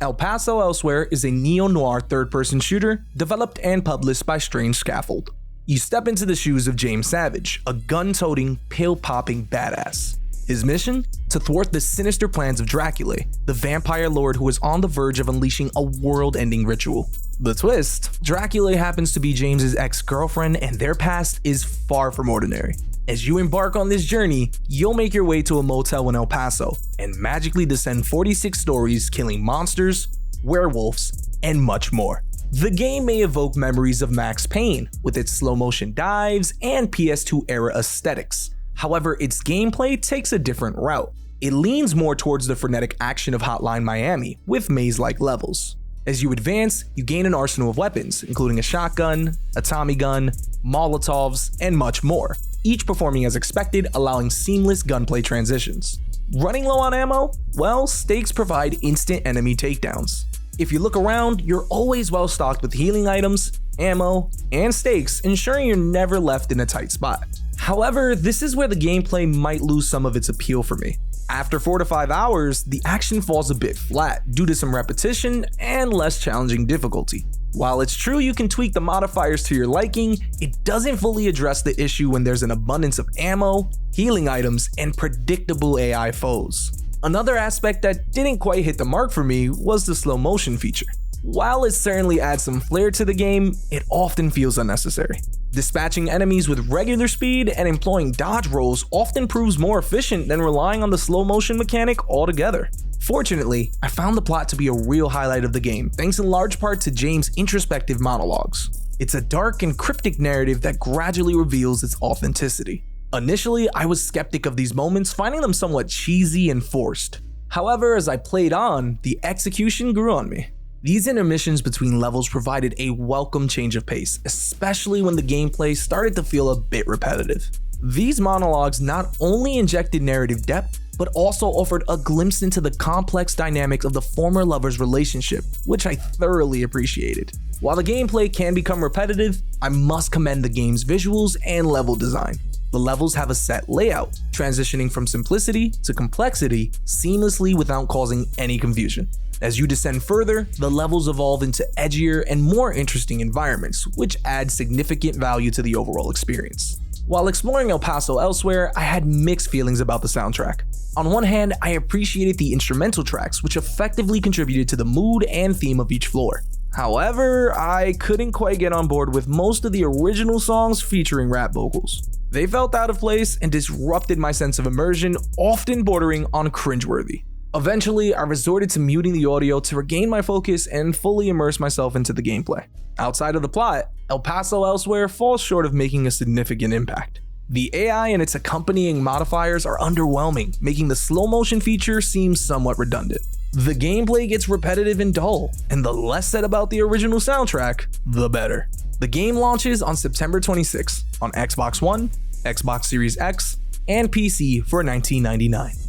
El Paso Elsewhere is a neo-noir third-person shooter developed and published by Strange Scaffold. You step into the shoes of James Savage, a gun-toting, pill-popping badass. His mission? To thwart the sinister plans of Dracula, the vampire lord who is on the verge of unleashing a world-ending ritual. The twist? Dracula happens to be James's ex-girlfriend, and their past is far from ordinary. As you embark on this journey, you'll make your way to a motel in El Paso and magically descend 46 stories, killing monsters, werewolves, and much more. The game may evoke memories of Max Payne, with its slow-motion dives and PS2-era aesthetics. However, its gameplay takes a different route. It leans more towards the frenetic action of Hotline Miami, with maze-like levels. As you advance, you gain an arsenal of weapons, including a shotgun, a Tommy gun, Molotovs, and much more, each performing as expected, allowing seamless gunplay transitions. Running low on ammo? Well, stakes provide instant enemy takedowns. If you look around, you're always well stocked with healing items, ammo, and stakes, ensuring you're never left in a tight spot. However, this is where the gameplay might lose some of its appeal for me. After 4 to 5 hours, the action falls a bit flat due to some repetition and less challenging difficulty. While it's true you can tweak the modifiers to your liking, it doesn't fully address the issue when there's an abundance of ammo, healing items, and predictable AI foes. Another aspect that didn't quite hit the mark for me was the slow motion feature. While it certainly adds some flair to the game, it often feels unnecessary. Dispatching enemies with regular speed and employing dodge rolls often proves more efficient than relying on the slow motion mechanic altogether. Fortunately, I found the plot to be a real highlight of the game, thanks in large part to James' introspective monologues. It's a dark and cryptic narrative that gradually reveals its authenticity. Initially, I was skeptic of these moments, finding them somewhat cheesy and forced. However, as I played on, the execution grew on me. These intermissions between levels provided a welcome change of pace, especially when the gameplay started to feel a bit repetitive. These monologues not only injected narrative depth, but also offered a glimpse into the complex dynamics of the former lover's relationship, which I thoroughly appreciated. While the gameplay can become repetitive, I must commend the game's visuals and level design. The levels have a set layout, transitioning from simplicity to complexity seamlessly without causing any confusion. As you descend further, the levels evolve into edgier and more interesting environments, which add significant value to the overall experience. While exploring El Paso Elsewhere, I had mixed feelings about the soundtrack. On one hand, I appreciated the instrumental tracks, which effectively contributed to the mood and theme of each floor. However, I couldn't quite get on board with most of the original songs featuring rap vocals. They felt out of place and disrupted my sense of immersion, often bordering on cringeworthy. Eventually, I resorted to muting the audio to regain my focus and fully immerse myself into the gameplay. Outside of the plot, El Paso Elsewhere falls short of making a significant impact. The AI and its accompanying modifiers are underwhelming, making the slow motion feature seem somewhat redundant. The gameplay gets repetitive and dull, and the less said about the original soundtrack, the better. The game launches on September 26th on Xbox One, Xbox Series X, and PC for $19.99.